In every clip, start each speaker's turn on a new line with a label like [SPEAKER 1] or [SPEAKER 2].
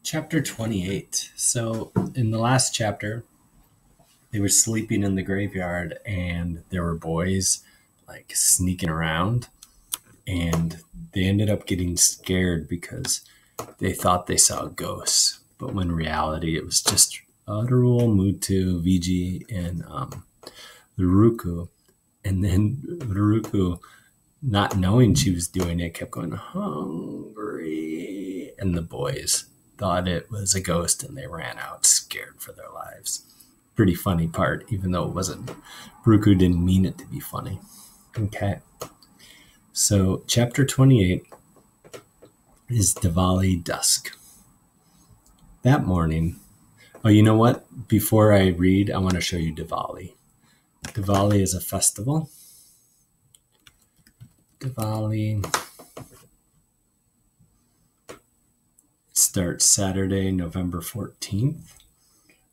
[SPEAKER 1] Chapter 28. So, in the last chapter, they were sleeping in the graveyard and there were boys like sneaking around, and they ended up getting scared because they thought they saw ghosts. But when in reality, it was just Adarul, Mutu, Viji, and Ruruku. And then Ruruku, not knowing she was doing it, kept going, hungry. And the boys thought it was a ghost and they ran out scared for their lives. Pretty funny part, even though it wasn't. Ruruku didn't mean it to be funny. Okay. So, chapter 28 is Diwali Dusk. That morning, you know what? Before I read, I want to show you Diwali. Diwali is a festival. Diwali starts Saturday, November 14th.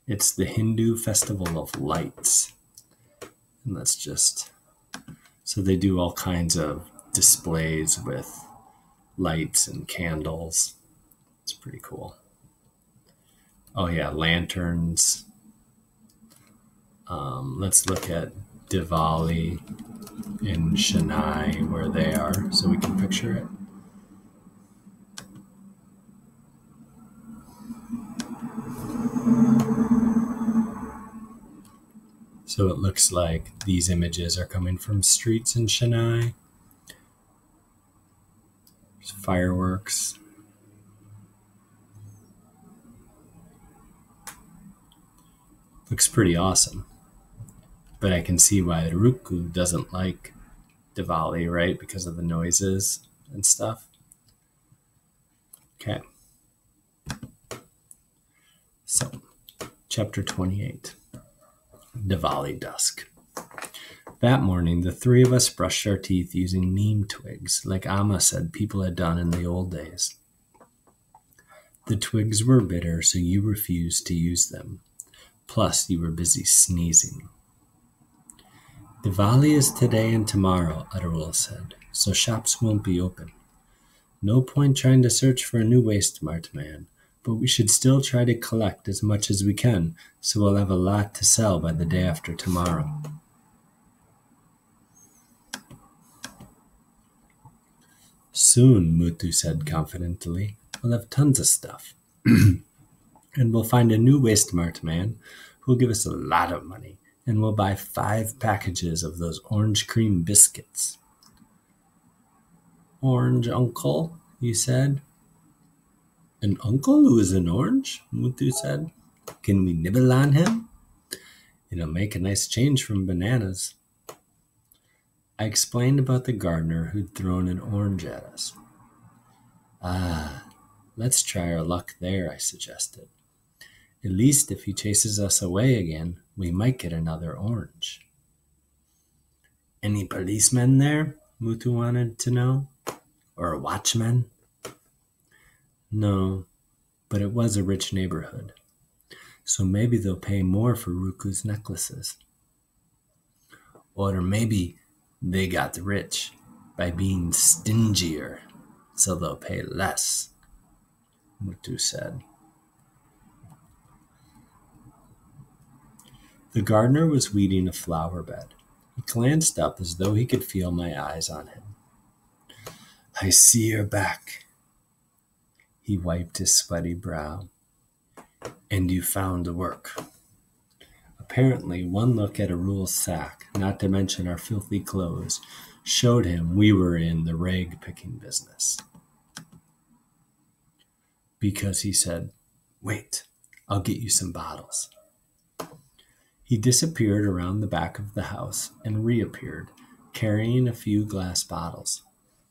[SPEAKER 1] It's the Hindu festival of lights. And that's just, so they do all kinds of displays with lights and candles. It's pretty cool. Oh yeah, lanterns. Let's look at Diwali in Chennai, where they are, so we can picture it. So it looks like these images are coming from streets in Chennai. There's fireworks. Looks pretty awesome. But I can see why Ruruku doesn't like Diwali, right? Because of the noises and stuff. Okay. So, chapter 28, Diwali Dusk. That morning, the three of us brushed our teeth using neem twigs, like Amma said people had done in the old days. The twigs were bitter, so you refused to use them. Plus, you were busy sneezing. Diwali is today and tomorrow, Adarul said, so shops won't be open. No point trying to search for a new waste mart man, but we should still try to collect as much as we can, so we'll have a lot to sell by the day after tomorrow. Soon, Mutu said confidently, we'll have tons of stuff. And we'll find a new waste mart man who'll give us a lot of money, and we'll buy 5 packages of those orange cream biscuits. Orange uncle, you said. An uncle who is an orange? Mutu said. Can we nibble on him? It'll make a nice change from bananas. I explained about the gardener who'd thrown an orange at us. Let's try our luck there, I suggested. At least if he chases us away again, we might get another orange. Any policemen there? Mutu wanted to know. Or a watchman? No, but it was a rich neighborhood. So maybe they'll pay more for Ruruku's necklaces. Or maybe they got rich by being stingier, so they'll pay less, Mutu said. The gardener was weeding a flower bed. He glanced up as though he could feel my eyes on him. I see your back. He wiped his sweaty brow. And you found the work. Apparently, one look at Arul's sack, not to mention our filthy clothes, showed him we were in the rag-picking business. Because he said, wait, I'll get you some bottles. He disappeared around the back of the house and reappeared, carrying a few glass bottles.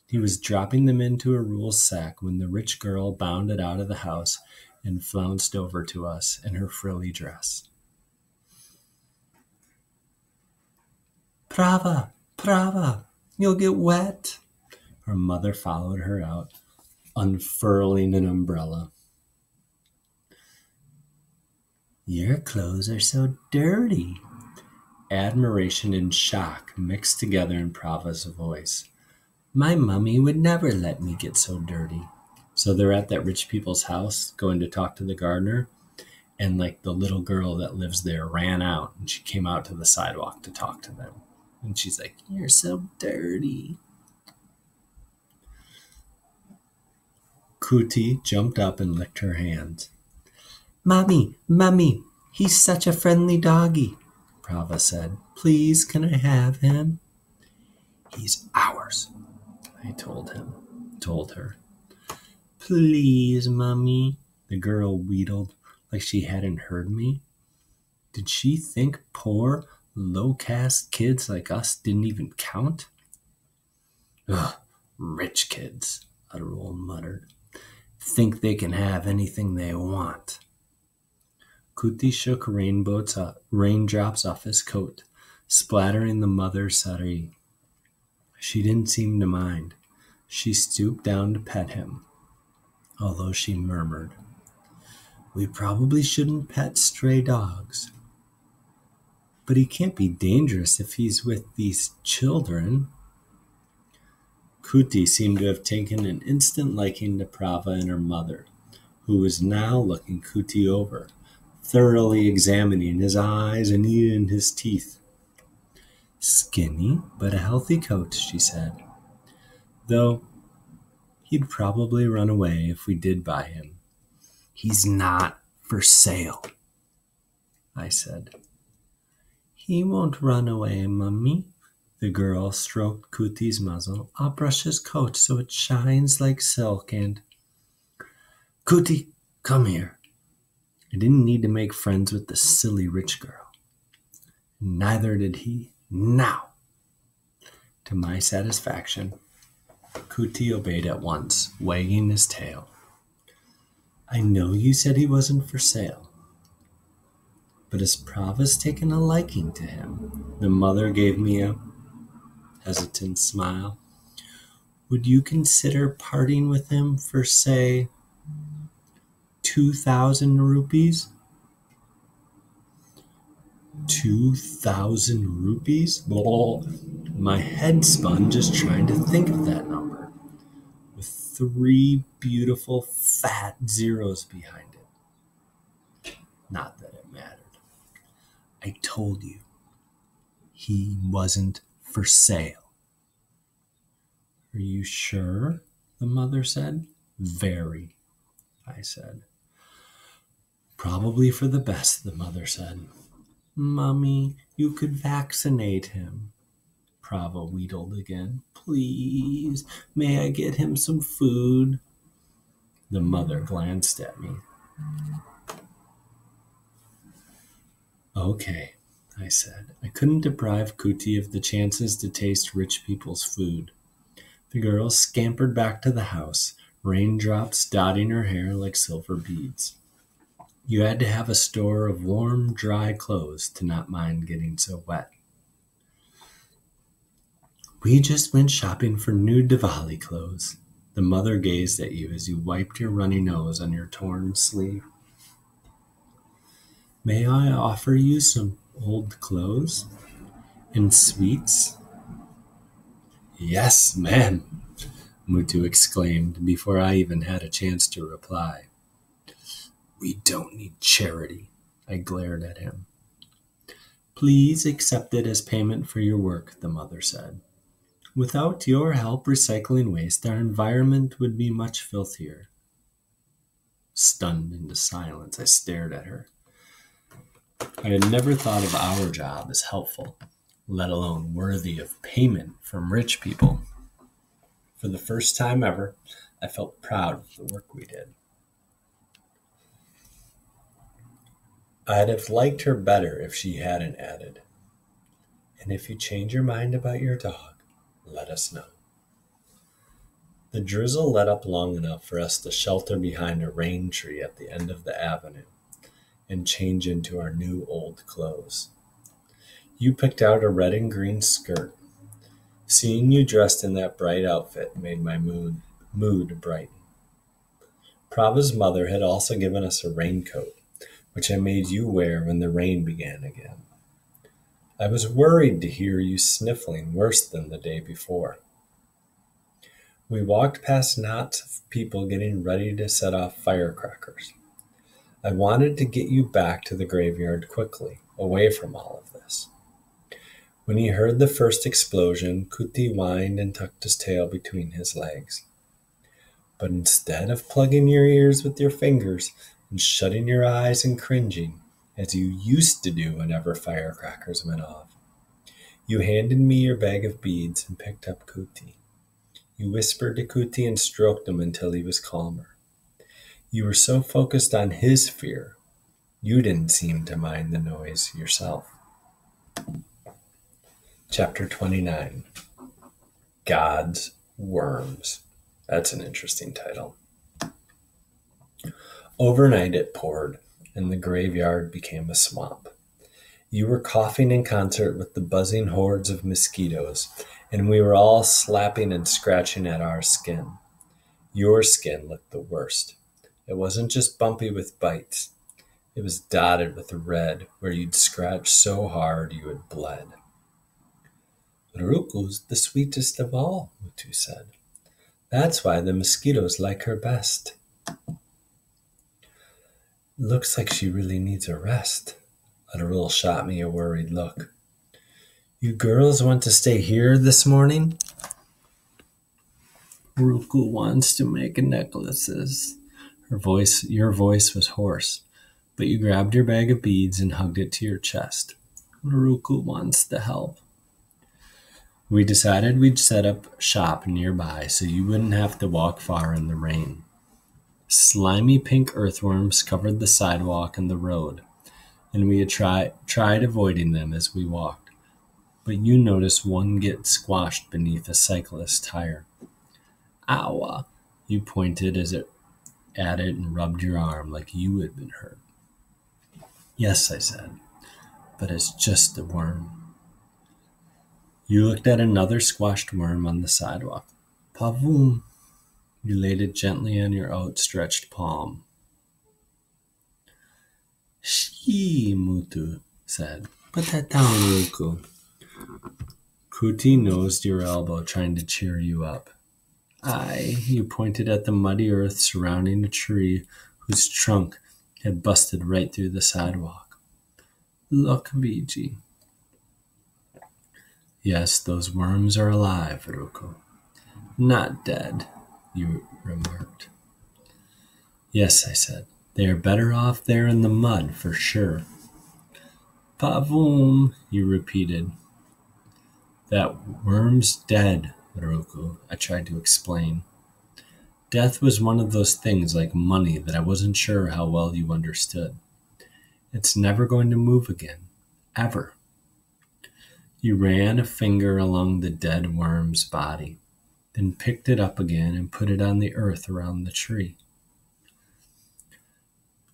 [SPEAKER 1] He was dropping them into Arul's sack when the rich girl bounded out of the house and flounced over to us in her frilly dress. Prava, Prava, you'll get wet. Her mother followed her out, unfurling an umbrella. Your clothes are so dirty. Admiration and shock mixed together in Prava's voice. My mummy would never let me get so dirty. So they're at that rich people's house going to talk to the gardener. And like the little girl that lives there ran out and she came out to the sidewalk to talk to them. And she's like, "You're so dirty." Kuti jumped up and licked her hands. "Mommy, Mommy, he's such a friendly doggy," Prava said. "Please, can I have him?" "He's ours," I told her. "Please, Mommy," the girl wheedled like she hadn't heard me. Did she think poor, low-caste kids like us didn't even count? "Ugh, rich kids," Arul muttered. "Think they can have anything they want." Kuti shook raindrops off his coat, splattering the mother's sari. She didn't seem to mind. She stooped down to pet him, although she murmured, "We probably shouldn't pet stray dogs." "But he can't be dangerous if he's with these children." Kuti seemed to have taken an instant liking to Prava and her mother, who was now looking Kuti over, thoroughly examining his eyes and even his teeth. "Skinny, but a healthy coat," she said. "Though he'd probably run away if we did buy him." "He's not for sale," I said. "He won't run away, Mummy." The girl stroked Kuti's muzzle. "I'll brush his coat so it shines like silk and—" "Kuti, come here." I didn't need to make friends with the silly rich girl. Neither did he. Now! To my satisfaction, Kuti obeyed at once, wagging his tail. "I know you said he wasn't for sale, but as Prava's taken a liking to him," the mother gave me a hesitant smile, "would you consider parting with him for, say, 2,000 rupees? 2,000 rupees? Blah. My head spun just trying to think of that number, with 3 beautiful fat zeros behind it. Not that it mattered. I told you, he wasn't for sale. Are you sure? The mother said. Very, I said. Probably for the best, the mother said. Mummy, you could vaccinate him. Prava wheedled again. Please, may I get him some food? The mother glanced at me. Okay, I said. I couldn't deprive Kuti of the chances to taste rich people's food. The girl scampered back to the house, raindrops dotting her hair like silver beads. You had to have a store of warm, dry clothes to not mind getting so wet. We just went shopping for new Diwali clothes. The mother gazed at you as you wiped your runny nose on your torn sleeve. May I offer you some old clothes and sweets? Yes, ma'am, Mutu exclaimed before I even had a chance to reply. We don't need charity, I glared at him. Please accept it as payment for your work, the mother said. Without your help recycling waste, our environment would be much filthier. Stunned into silence, I stared at her. I had never thought of our job as helpful, let alone worthy of payment from rich people. For the first time ever, I felt proud of the work we did. I'd have liked her better if she hadn't added, and if you change your mind about your dog, let us know. The drizzle let up long enough for us to shelter behind a rain tree at the end of the avenue and change into our new old clothes. You picked out a red and green skirt. Seeing you dressed in that bright outfit made my mood brighten. Prava's mother had also given us a raincoat, which I made you wear when the rain began again. I was worried to hear you sniffling worse than the day before. We walked past knots of people getting ready to set off firecrackers. I wanted to get you back to the graveyard quickly, away from all of this. When he heard the first explosion, Kuti whined and tucked his tail between his legs. But instead of plugging your ears with your fingers and shutting your eyes and cringing, as you used to do whenever firecrackers went off, you handed me your bag of beads and picked up Kuti. You whispered to Kuti and stroked him until he was calmer. You were so focused on his fear, you didn't seem to mind the noise yourself. Chapter 29. God's Worms. That's an interesting title. Overnight it poured, and the graveyard became a swamp. You were coughing in concert with the buzzing hordes of mosquitoes, and we were all slapping and scratching at our skin. Your skin looked the worst. It wasn't just bumpy with bites. It was dotted with red, where you'd scratched so hard you had bled. Ruku's the sweetest of all, Mutu said. That's why the mosquitoes like her best. Looks like she really needs a rest. Adarul shot me a worried look. You girls want to stay here this morning? Ruku wants to make necklaces. Your voice was hoarse, but you grabbed your bag of beads and hugged it to your chest. Ruku wants to help. We decided we'd set up shop nearby so you wouldn't have to walk far in the rain. Slimy pink earthworms covered the sidewalk and the road, and we had tried avoiding them as we walked, but you noticed one get squashed beneath a cyclist's tire. Ow! You pointed at it and rubbed your arm like you had been hurt. Yes, I said, but it's just a worm. You looked at another squashed worm on the sidewalk. Pavoom! You laid it gently on your outstretched palm. Shee, Mutu said. Put that down, Ruku. Kuti nosed your elbow, trying to cheer you up. You pointed at the muddy earth surrounding a tree whose trunk had busted right through the sidewalk. Look, Viji. Yes, those worms are alive, Ruku. Not dead, you remarked. Yes, I said. They are better off there in the mud, for sure. Pavoom, you repeated. That worm's dead, Ruku, I tried to explain. Death was one of those things like money that I wasn't sure how well you understood. It's never going to move again. Ever. You ran a finger along the dead worm's body, then picked it up again and put it on the earth around the tree.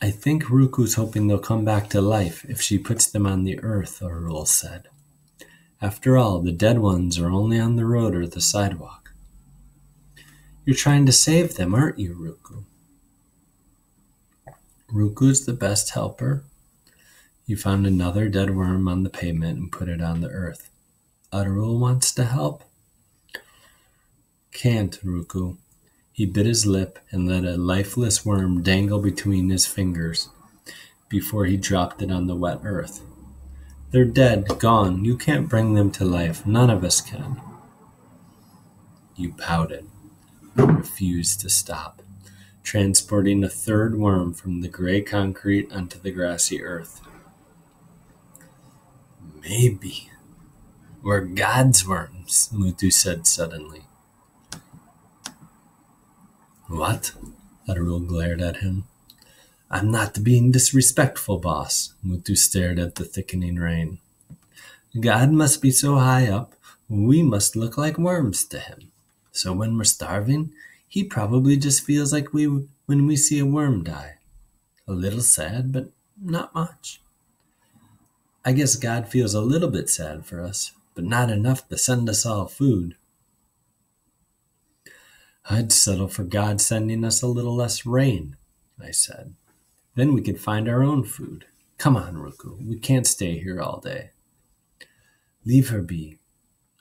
[SPEAKER 1] I think Ruku's hoping they'll come back to life if she puts them on the earth, Adarul said. After all, the dead ones are only on the road or the sidewalk. You're trying to save them, aren't you, Ruku? Ruku's the best helper. You found another dead worm on the pavement and put it on the earth. Adarul wants to help? Can't, Ruku. He bit his lip and let a lifeless worm dangle between his fingers before he dropped it on the wet earth. They're dead, gone. You can't bring them to life. None of us can. You pouted, but refused to stop, transporting a third worm from the gray concrete onto the grassy earth. Maybe we're God's worms, Mutu said suddenly. What? Adarul glared at him. I'm not being disrespectful, boss. Mutu stared at the thickening rain. God must be so high up, we must look like worms to him. So when we're starving, he probably just feels like when we see a worm die. A little sad, but not much. I guess God feels a little bit sad for us, but not enough to send us all food. I'd settle for God sending us a little less rain, I said. Then we could find our own food. Come on, Ruku, we can't stay here all day. Leave her be.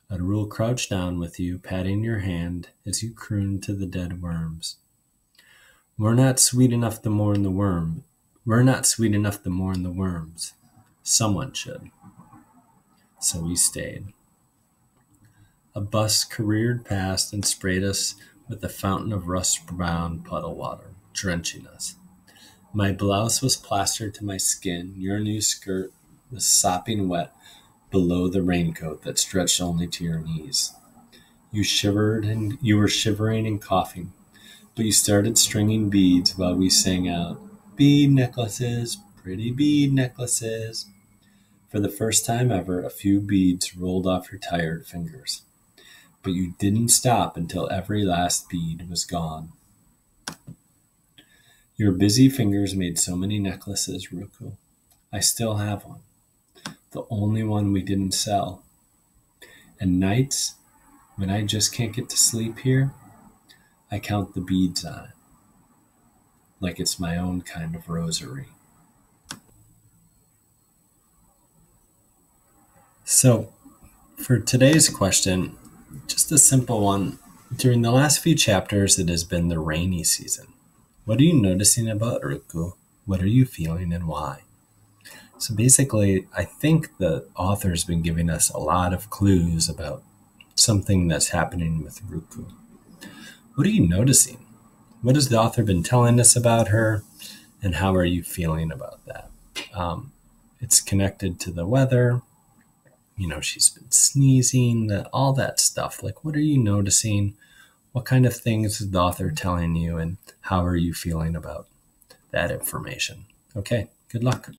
[SPEAKER 1] I'd crouch down with you, patting your hand as you croon to the dead worms. We're not sweet enough to mourn the worm. We're not sweet enough to mourn the worms. Someone should. So we stayed. A bus careered past and sprayed us with a fountain of rust-brown puddle water, drenching us. My blouse was plastered to my skin. Your new skirt was sopping wet below the raincoat that stretched only to your knees. You were shivering and coughing, but you started stringing beads while we sang out, "Bead necklaces, pretty bead necklaces." For the first time ever, a few beads rolled off your tired fingers. But you didn't stop until every last bead was gone. Your busy fingers made so many necklaces, Ruku. I still have one. The only one we didn't sell. And nights, when I just can't get to sleep here, I count the beads on it. Like it's my own kind of rosary. So, for today's question, just a simple one. During the last few chapters, it has been the rainy season. What are you noticing about Ruku? What are you feeling and why? So basically, I think the author's been giving us a lot of clues about something that's happening with Ruku. What are you noticing? What has the author been telling us about her? And how are you feeling about that? It's connected to the weather. She's been sneezing, all that stuff. Like, what are you noticing? What kind of things is the author telling you? And how are you feeling about that information? Okay, good luck.